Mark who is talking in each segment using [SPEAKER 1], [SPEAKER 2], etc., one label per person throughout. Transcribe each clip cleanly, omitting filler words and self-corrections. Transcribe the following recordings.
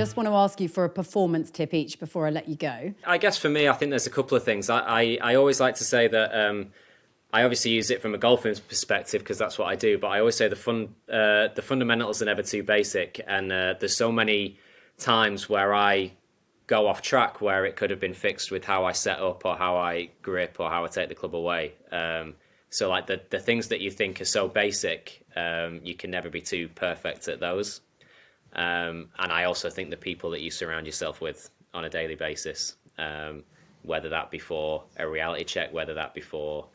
[SPEAKER 1] just want to ask you for a performance tip each before I let you go.
[SPEAKER 2] I guess for me, I think there's a couple of things. I always like to say that I obviously use it from a golfing perspective because that's what I do, but I always say the fundamentals are never too basic, and there's so many times where I go off track where it could have been fixed with how I set up or how I grip or how I take the club away. So like the things that you think are so basic, you can never be too perfect at those. And I also think the people that you surround yourself with on a daily basis, whether that be for a reality check, whether that be for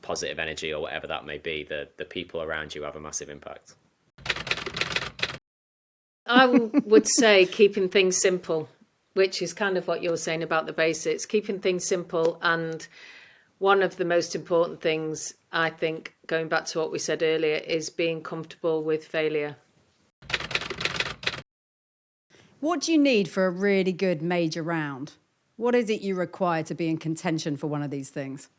[SPEAKER 2] positive energy or whatever that may be, the people around you have a massive impact.
[SPEAKER 3] I would say keeping things simple, which is kind of what you're saying about the basics, keeping things simple. And one of the most important things, I think, going back to what we said earlier, is being comfortable with failure.
[SPEAKER 1] What do you need for a really good major round? What is it you require to be in contention for one of these things?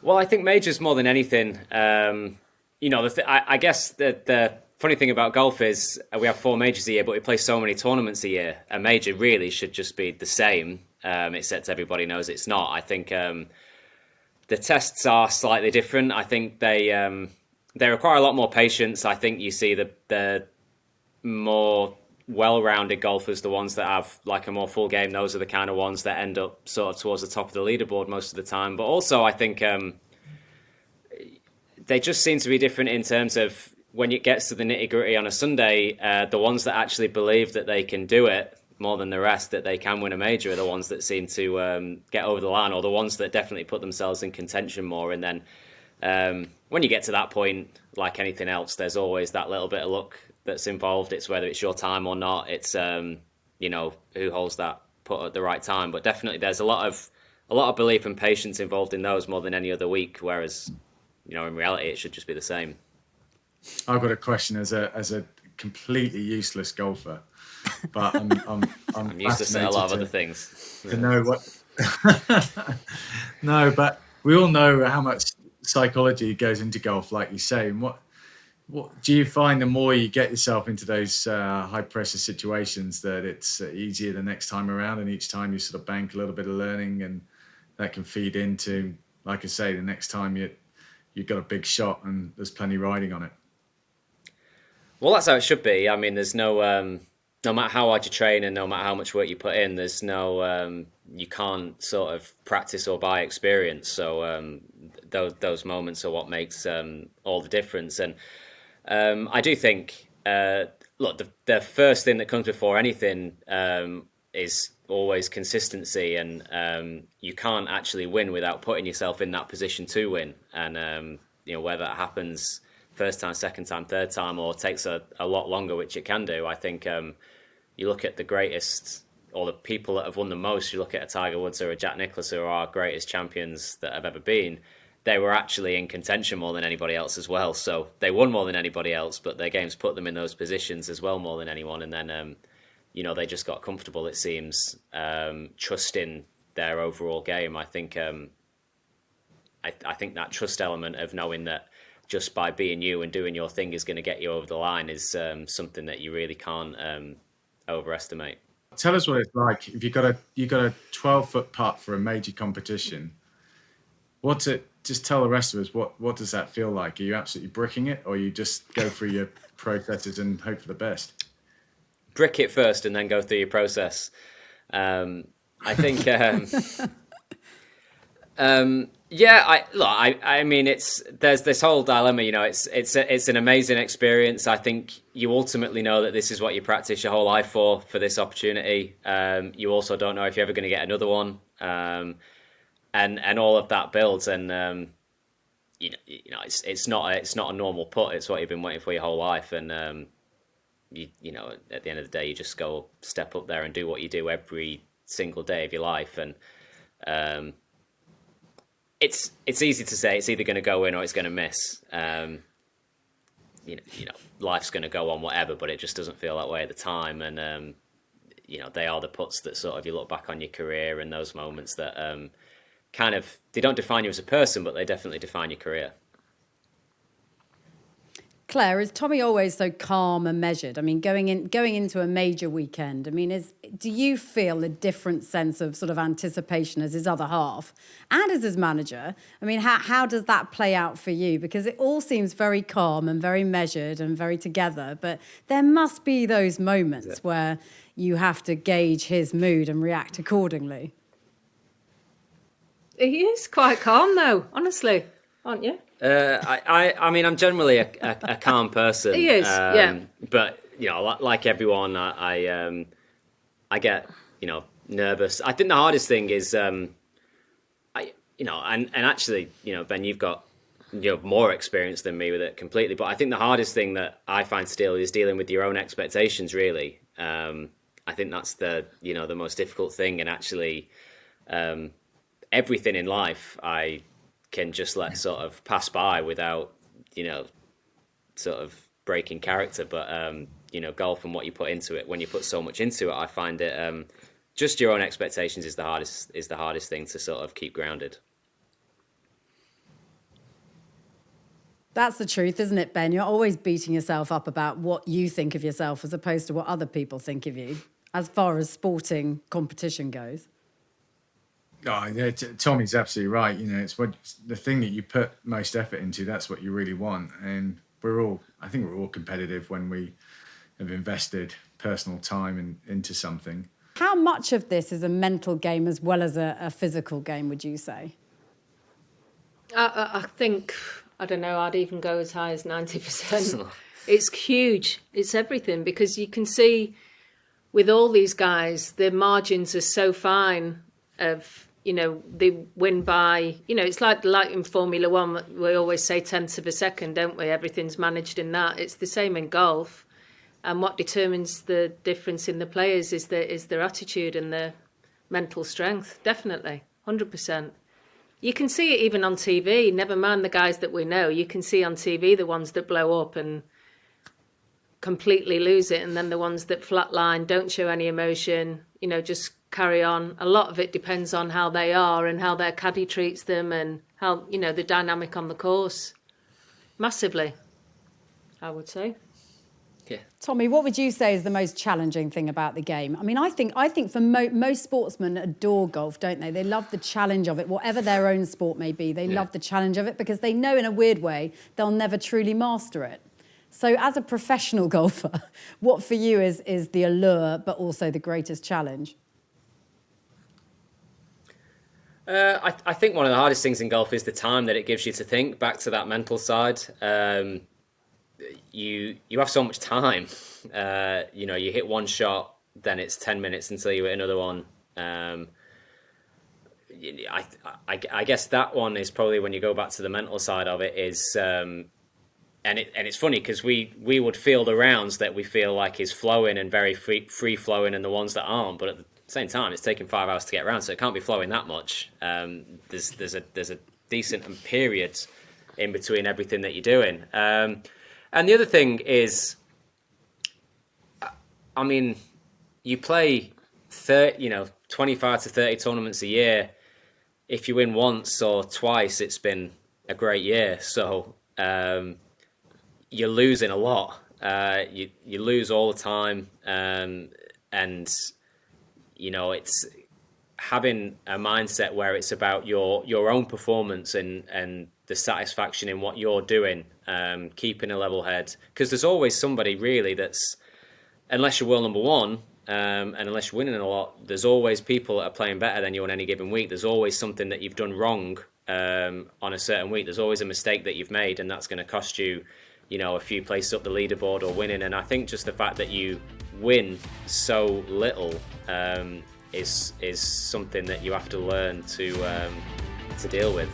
[SPEAKER 2] Well, I think majors more than anything. I guess the funny thing about golf is we have 4 majors a year, but we play so many tournaments a year. A major really should just be the same, except everybody knows it's not. I think the tests are slightly different. I think they require a lot more patience. I think you see the more well-rounded golfers, the ones that have like a more full game, those are the kind of ones that end up sort of towards the top of the leaderboard most of the time. But also I think they just seem to be different in terms of when it gets to the nitty-gritty on a Sunday, the ones that actually believe that they can do it more than the rest, that they can win a major, are the ones that seem to get over the line, or the ones that definitely put themselves in contention more. And then when you get to that point, like anything else, there's always that little bit of luck that's involved. It's whether it's your time or not. It's who holds that putt at the right time. But definitely there's a lot of belief and patience involved in those more than any other week. Whereas, in reality, it should just be the same.
[SPEAKER 4] I've got a question as a completely useless golfer, but I'm
[SPEAKER 2] used to a lot of other things.
[SPEAKER 4] To know what. No, but we all know how much psychology goes into golf, like you say. And what do you find the more you get yourself into those high pressure situations that it's easier the next time around, and each time you sort of bank a little bit of learning, and that can feed into, like I say, the next time you've got a big shot and there's plenty riding on it.
[SPEAKER 2] Well, that's how it should be. I mean, there's no matter how hard you train and no matter how much work you put in, there's no you can't sort of practice or buy experience. So those moments are what makes all the difference. And I do think, look, the first thing that comes before anything is always consistency, and you can't actually win without putting yourself in that position to win. And whether that happens first time, second time, third time, or takes a lot longer, which it can do. I think you look at the greatest, or the people that have won the most, you look at a Tiger Woods or a Jack Nicklaus, who are our greatest champions that have ever been, they were actually in contention more than anybody else as well. So they won more than anybody else, but their games put them in those positions as well more than anyone. And then, they just got comfortable, it seems, trusting their overall game. I think I think that trust element of knowing that just by being you and doing your thing is going to get you over the line is something that you really can't overestimate.
[SPEAKER 4] Tell us what it's like if you got a 12-foot putt for a major competition. What's it? Just tell the rest of us what does that feel like? Are you absolutely bricking it, or you just go through your processes and hope for the best?
[SPEAKER 2] Brick it first and then go through your process. I think. I mean, there's this whole dilemma. It's an amazing experience. I think you ultimately know that this is what you practice your whole life for this opportunity. You also don't know if you're ever going to get another one, and all of that builds. And it's not a normal putt. It's what you've been waiting for your whole life. And at the end of the day, you just go step up there and do what you do every single day of your life. And it's easy to say it's either going to go in or it's going to miss. Life's going to go on whatever, but it just doesn't feel that way at the time. And they are the putts that sort of you look back on your career and those moments that they don't define you as a person, but they definitely define your career.
[SPEAKER 1] Claire, is Tommy always so calm and measured? I mean, going into a major weekend, I mean, do you feel a different sense of sort of anticipation as his other half and as his manager? I mean, how does that play out for you? Because it all seems very calm and very measured and very together, but there must be those moments where you have to gauge his mood and react accordingly.
[SPEAKER 3] He is quite calm, though, honestly, aren't you?
[SPEAKER 2] I mean, I'm generally a calm person.
[SPEAKER 3] He is, yeah.
[SPEAKER 2] But you know, like everyone, I get nervous. I think the hardest thing is, and actually, Ben, you've got more experience than me with it completely. But I think the hardest thing that I find still is dealing with your own expectations. Really, I think that's the most difficult thing, and actually, everything in life I can just let sort of pass by without, sort of breaking character. But, golf and what you put into it, when you put so much into it, I find it, just your own expectations is the hardest thing to sort of keep grounded.
[SPEAKER 1] That's the truth, isn't it, Ben? You're always beating yourself up about what you think of yourself as opposed to what other people think of you, as far as sporting competition goes.
[SPEAKER 4] Oh, yeah, Tommy's absolutely right. It's the thing that you put most effort into. That's what you really want. And I think we're all competitive when we have invested personal time into something.
[SPEAKER 1] How much of this is a mental game as well as a physical game, would you say?
[SPEAKER 3] I think, I don't know, I'd even go as high as 90%. It's huge. It's everything, because you can see with all these guys, the margins are so fine of, they win by, it's like in Formula One, we always say tenths of a second, don't we? Everything's managed in that. It's the same in golf. And what determines the difference in the players is their attitude and their mental strength, definitely, 100%. You can see it even on TV, never mind the guys that we know. You can see on TV the ones that blow up and completely lose it, and then the ones that flatline, don't show any emotion, just carry on. A lot of it depends on how they are and how their caddy treats them and how, the dynamic on the course. Massively, I would say.
[SPEAKER 2] Yeah.
[SPEAKER 1] Tommy, what would you say is the most challenging thing about the game? I mean, I think for most sportsmen adore golf, don't they? They love the challenge of it, whatever their own sport may be. They love the challenge of it because they know in a weird way they'll never truly master it. So as a professional golfer, what for you is the allure but also the greatest challenge?
[SPEAKER 2] I think one of the hardest things in golf is the time that it gives you to think. Back to that mental side, you have so much time. You hit one shot, then it's 10 minutes until you hit another one. I guess that one is probably when you go back to the mental side of it is, and it's funny because we would field the rounds that we feel like is flowing and very free flowing, and the ones that aren't, but at the same time, it's taking 5 hours to get around, so it can't be flowing that much. There's a decent period in between everything that you're doing. And the other thing is, I mean, you play 25 to 30 tournaments a year. If you win once or twice, it's been a great year. So you're losing a lot. You lose all the time, and it's having a mindset where it's about your own performance and the satisfaction in what you're doing, keeping a level head. Because there's always somebody really that's, unless you're world number one, and unless you're winning a lot, there's always people that are playing better than you on any given week. There's always something that you've done wrong on a certain week. There's always a mistake that you've made, and that's going to cost you, a few places up the leaderboard or winning. And I think just the fact that you win so little is something that you have to learn to deal with.